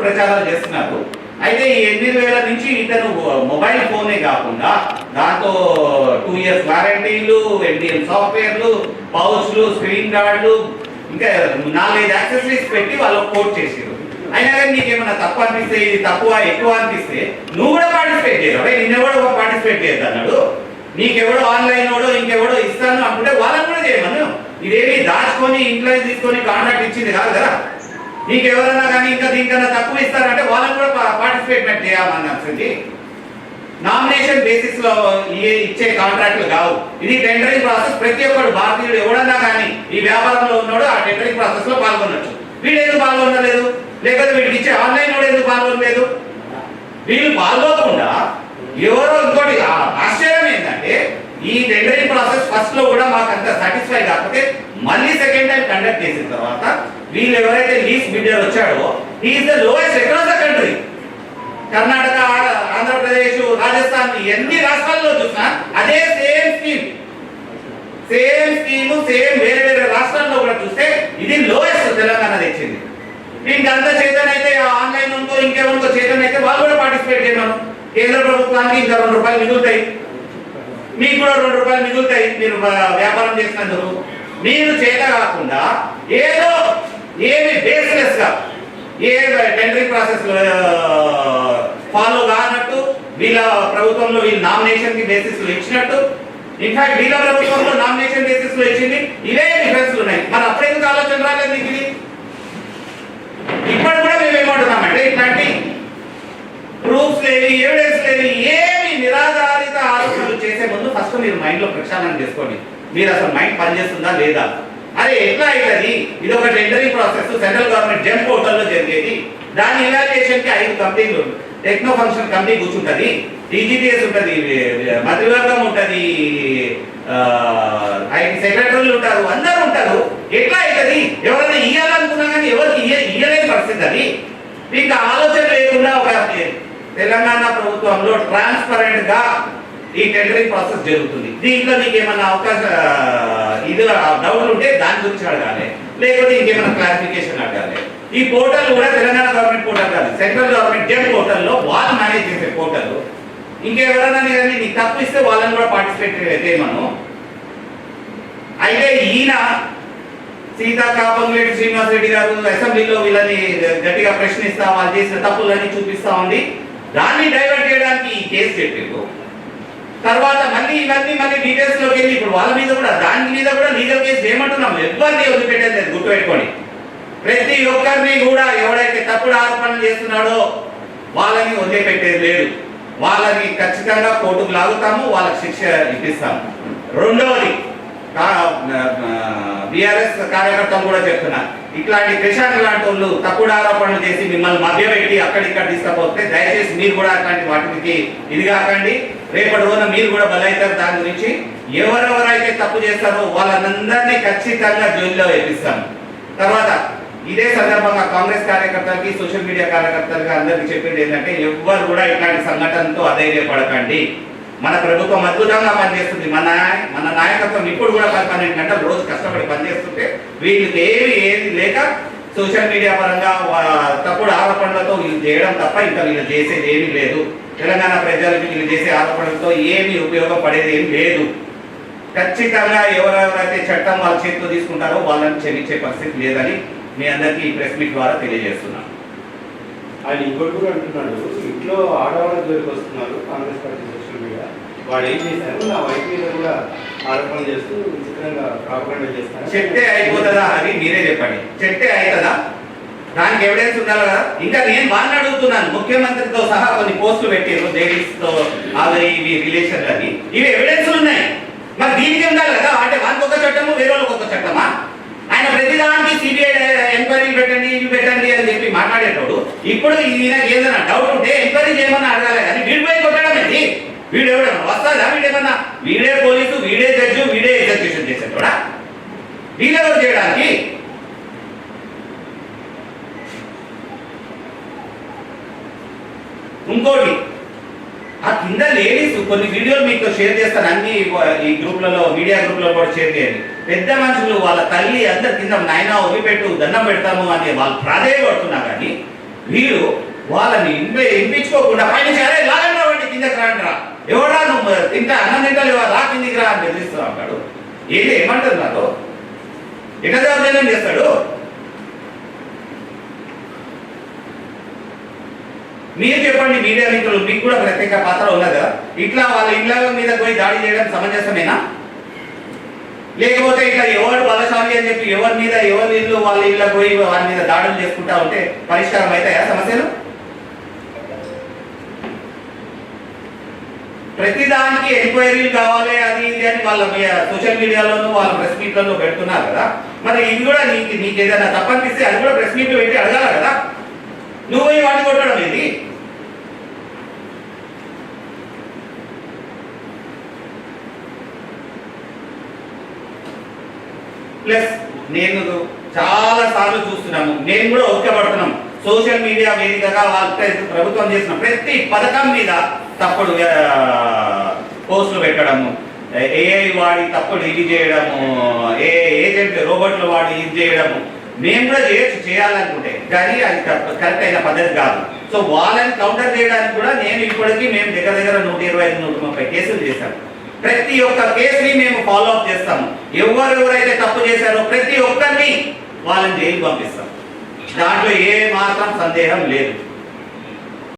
ప్రచారాలు చేస్తున్నారు. అయితే ఈ 8,000 నుంచి ఇతను మొబైల్ ఫోనే కాకుండా దాంతో 2 years వారంటీలు, NDM సాఫ్ట్వేర్లు, పౌచ్లు, స్క్రీన్ గార్డులు, ఇంకా 4-5 యాక్సెసరీస్ పెట్టి వాళ్ళు కోట్ చేసారు. అయినా కానీ నీకేమన్నా తప్పు అనిపిస్తే, ఇది తక్కువ ఎక్కువ అనిపిస్తే నువ్వు కూడా పార్టిసిపేట్ చేయరు. నిన్నెవడో పార్టిసిపేట్ చేయద్దు అన్నాడు. నీకెవడో ఆన్లైన్ వాడో ఇంకెవడో ఇస్తాను అనుకుంటే వాళ్ళని కూడా చేయమను. ఇదేమి దాచుకొని ఇంట్లో తీసుకొని కాంట్రాక్ట్ ఇచ్చింది కాదు కదా. నీకెవరన్నా కానీ ఇంకా దీనికన్నా తక్కువ ఇస్తారంటే వాళ్ళని కూడా పార్టిసిపేట్ చేయాలని వచ్చింది. నామినేషన్ బేసిస్ లో ఇచ్చే కాంట్రాక్ట్లు కావు. ఇది టెండరింగ్ ప్రాసెస్. ప్రతి ఒక్కరు భారతీయుడు ఎవడన్నా కానీ ఈ వ్యాపారంలో ఉన్నాడు ఆ టెండరింగ్ ప్రాసెస్ లో పాల్గొనొచ్చు. వీడు ఎందుకు పాల్గొనలేదు? లేకపోతే వీడికి ఇచ్చే ఆన్లైన్ కూడా ఎందుకు పాల్గొనలేదు? వీళ్ళు పాల్గొనకుండా ఎవరో ఇంకోటి. ఆశ్చర్యం ఏంటంటే ఈ టెండరింగ్ ప్రాసెస్ ఫస్ట్ లో కూడా మాకు అంత సాటిస్ఫై కాకపోతే మళ్ళీ సెకండ్ టైం కండక్ట్ చేసిన తర్వాత వీళ్ళు ఎవరైతే లీస్ట్ బిడ్డర్ వచ్చాడో he is the lowest across the country. Karnataka, Andhra Pradesh, Rajasthan ఎన్ని రాష్ట్రాల్లో చూసినా అదే సేమ్ స్కీమ్ సేమ్ వేరే వేరే రాష్ట్రాల్లో కూడా చూస్తే ఇది లోయెస్ట్ తెలంగాణ తెచ్చింది. ఇంకంతా చేతన్ అయితే ఆన్లైన్ ఉందో ఇంకేమనుకో చేతన్ అయితే వాళ్ళు కూడా పార్టిసిపేట్ చేయమను. కేంద్ర ప్రభుత్వానికి ఇంకా ₹2 మిగులుతాయి, మీకు కూడా ₹2 మిగులుతాయి మీరు వ్యాపారం చేసినందుకు. మీరు చేత కాకుండా ఏదో ఏమి బేస్లెస్ గా ఏ టెండరింగ్ ప్రాసెస్ ఫాలో కానట్టు వీళ్ళ ప్రభుత్వంలో వీళ్ళు నామినేషన్ కి బేసిస్ లో ఇచ్చినట్టు, ఇన్ఫాక్ట్ వీళ్ళ ప్రభుత్వంలో నామినేషన్ బేసిస్ లో ఇచ్చింది. ఇవే డిఫరెన్స్ ఉన్నాయి. మరి అప్పుడెందుకు ఆలోచన రాలేదు మీకు? ఇది ఇప్పుడు కూడా మేము ఏమంటున్నామంటే ఇట్లాంటి ప్రూఫ్స్ లేవి, ఎవిడెన్స్ లేవి, ఏమి నిరాధారిత ఆరోపణలు చేసే ముందు ఫస్ట్ మీరు మైండ్ లో ప్రక్షాళన చేసుకోండి. మీరు అసలు మైండ్ పనిచేస్తుందా లేదా? అరే ఎట్లా అవుతుంది? ఇది ఒక tendering process central government gem పోర్టల్లో జరిగేది. దాని ఇవాల్యుయేషన్ కి 5 కంపెనీలు, టెక్నో ఫంక్షన్ కమిటీ కూర్చుంటది, టీజీటీఎస్ ఉంటది, మంత్రివర్గం ఉంటది, ఐటీ సెక్రటరీలు ఉంటారు, అందరూ ఉంటారు. ఎట్లా అవుతుంది? ఎవరైనా ఇయ్యాలనుకున్నా కానీ ఎవరికి ఇయ్యలేని పరిస్థితి. అది మీకు ఆలోచన లేకుండా ఒక తెలంగాణ ప్రభుత్వంలో ట్రాన్స్పరెంట్ గా ఈ టెండరింగ్ ప్రాసెస్ జరుగుతుంది. దీంట్లో మీకు ఏమన్నా ఇది డౌట్ ఉంటే దాని గురించి అడగాలి, లేకపోతే ఇంకేమైనా క్లారిఫికేషన్ అడగాలి. ఈ పోర్టల్ కూడా తెలంగాణ గవర్నమెంట్ పోర్టల్ కాదు, సెంట్రల్ గవర్నమెంట్ జెమ్ పోర్టల్లో వాళ్ళు మేనేజ్ చేసే పోర్టల్. ఇంకెవరైనా కానీ నీకు తప్పు ఇస్తే వాళ్ళని కూడా పార్టిసిపేట్ చేయమను. అయితే ఈయన సీతాకాపంరెడ్డి శ్రీనివాస్ రెడ్డి గారు అసెంబ్లీలో వీళ్ళని గట్టిగా ప్రశ్నిస్తా, వాళ్ళు చేసిన తప్పులన్నీ చూపిస్తా ఉంది. దాన్ని డైవర్ట్ చేయడానికి ఈ కేసు పెట్టారు. తర్వాత మళ్ళీ ఇవన్నీ డీటెయిల్స్ లోకి వెళ్ళి ఇప్పుడు వాళ్ళ మీద కూడా దాని మీద కూడా లీగల్ కేసు ఏమంటున్నాం, ఎవరిని వదిలిపెట్టేది లేదు. గుర్తుపెట్టుకోండి, ప్రతి ఒక్కరిని కూడా ఎవడైతే తప్పుడు ఆరోపణలు చేస్తున్నాడో వాళ్ళని వదిలిపెట్టేది లేదు. వాళ్ళని ఖచ్చితంగా కోర్టుకు లాగుతాము, వాళ్ళకి శిక్ష ఇప్పిస్తాము. రెండవది బీఆర్ఎస్ కార్యకర్తలు కూడా చెప్తున్నా, ఇట్లాంటి ప్రశాంత్ లాంటి వాళ్ళు తప్పుడు ఆరోపణలు చేసి మిమ్మల్ని మభ్యపెట్టి అక్కడిక్కడ తీసుకపోతే దయచేసి మీరు కూడా అట్లాంటి వాటికి ఇది కాకండి. రేపటి రోజున మీరు కూడా బలైతారు. దాని గురించి ఎవరెవరైతే తప్పు చేస్తారో వాళ్ళందరినీ ఖచ్చితంగా జైల్లో వేపిస్తాం. తర్వాత ఇదే సందర్భంగా కాంగ్రెస్ కార్యకర్తలకి, సోషల్ మీడియా కార్యకర్తలకి అందరికి చెప్పేది ఏంటంటే ఎవ్వరు కూడా ఇట్లాంటి సంఘటనతో అధైర్యపడకండి. మన ప్రభుత్వం అద్భుతంగా పనిచేస్తుంది. మన నాయకత్వం ఇప్పుడు కూడా 12 గంటలు రోజు కష్టపడి పనిచేస్తుంటే వీళ్ళకి ఏది లేక సోషల్ మీడియా పరంగా తప్పుడు ఆరోపణలతో వీళ్ళు చేయడం తప్ప ఇంకా వీళ్ళు చేసేది ఏమీ లేదు. తెలంగాణ ప్రజలకు వీళ్ళు చేసే ఆరోపణలతో ఏమీ ఉపయోగం పడేది ఏమి లేదు. ఖచ్చితంగా ఎవరెవరైతే చట్టం వాళ్ళ చేతిలో తీసుకుంటారో వాళ్ళని క్షమించే పరిస్థితి లేదని మీ అందరికీ ఈ ప్రెస్ మీట్ ద్వారా తెలియజేస్తున్నాను. ఆయన ఇంకోటి కూడా అంటున్నాడు, ఇంట్లో ఆడవాళ్ళ జోలికి వస్తున్నారు కాంగ్రెస్ పార్టీ సోషల్ మీడియా, వాడు ఏం చేశారు నా వైఫ్ మీద కూడా ఆరోపణ చేస్తూ విచిత్రంగా ప్రాపగండా చేస్తారు. చెప్తే అయిపోతుందా అని మీరే చెప్పండి. చెప్తే అవుతుందా? దానికి ఎవిడెన్స్ ఉండాలి కదా. ఇంకా నేను వాళ్ళని అడుగుతున్నాను, ముఖ్యమంత్రితో సహా కొన్ని పోస్టులు పెట్టారు లేడీస్ తో అవి ఇవి రిలేషన్ అని, ఇవి ఎవిడెన్స్ ఉన్నాయి. మరి దీనికి ఉండాలి కదా. అంటే వాళ్ళకి ఒక చట్టము వేరే వాళ్ళకి ఒక చట్టమా? ఆయన ప్రతిదానికి సిబిఐ ఎంక్వైరీలు పెట్టండి, ఇవి పెట్టండి అని చెప్పి మాట్లాడేటోడు ఇప్పుడు ఈయనకి ఏదైనా డౌట్ ఉంటే ఎంక్వైరీ చేయమని అడగాలి కానీ వీడి పోయి కొట్టడం ఏంటి? వీడు ఎవడన్నా వస్తాడా? వీడేమన్నా వీడే పోలీసు, వీడే జడ్జి, వీడే ఎగ్జిక్యూషన్ చేసేటోడా? వీళ్ళెవరు చేయడానికి? ఇంకోటి ఆ కింద లేడీస్ కొన్ని వీడియోలు మీకు షేర్ చేస్తాను, అన్ని ఈ గ్రూప్లలో మీడియా గ్రూప్లలో కూడా షేర్ చేయండి. పెద్ద మనుషులు వాళ్ళ తల్లి అందరు కింద నాయన వదిలిపెట్టు దండం పెడతాము అని వాళ్ళు ప్రాధేయపడుతున్నా కానీ వీడు వాళ్ళని ఇంపించుకోకుండా పైన అరే లాగండి రావండి కిందకి రాండిరా, ఎవడా నువ్వు తింటా అన్నం తింటాలేవా రా కిందికి రా అని బెదిరిస్తూ ఉంటాడు. ఏంటి ఏమంటారు నాతో ఎట్లా దౌర్జన్యం చేస్తాడు? మీరు చెప్పండి, మీడియా మిత్రులు, మీకు కూడా ప్రత్యేక పాత్ర ఉన్నది కదా. ఇట్లా వాళ్ళ ఇళ్ళ మీద పోయి దాడి చేయడం సమంజసమేనా? లేకపోతే ఇట్లా ఎవరు బలశాలి అని చెప్పి ఎవరి మీద ఎవరి ఇల్లు వాళ్ళ ఇళ్ళ పోయి వారి మీద దాడులు చేసుకుంటా ఉంటే పరిష్కారం అవుతాయా సమస్యలు? ప్రతిదానికి ఎంక్వైరీలు కావాలి అది ఇది అని వాళ్ళ సోషల్ మీడియాలోనూ వాళ్ళ ప్రెస్ మీట్లలో పెడుతున్నారు కదా. మరి ఇది కూడా నీకు ఏదైనా తప్పనిపిస్తే అది కూడా ప్రెస్ మీట్లు పెట్టి అడగాల కదా. నువ్వు పోయి వాడిని కొట్టడం ఏంటి? ప్లస్ నేను చాలా సార్లు చూస్తున్నాము, నేను కూడా ఒక్కపడుతున్నాం. సోషల్ మీడియా వేదికగా ప్రభుత్వం చేసిన ప్రతి పథకం మీద తప్పుడు పోస్టులు పెట్టడము, ఏఐ వాడి తప్పుడు ఇది చేయడము, ఏజెంట్ రోబోట్లు వాడి ఇది చేయడము. మేము కూడా చేయాలనుకుంటే కానీ అది కరెక్ట్ అయిన పద్ధతి కాదు. సో వాళ్ళని కౌంటర్ చేయడానికి కూడా నేను ఇప్పటికీ మేము దగ్గర 125-130 కేసులు చేశాము. ప్రతి ఒక్క కేసుని మేము ఫాలో అప్ చేస్తాము. ఎవరెవరైతే తప్పు చేశారో ప్రతి ఒక్కరిని వాళ్ళని జైలు పంపిస్తాం. దాంట్లో ఏ మాత్రం సందేహం లేదు.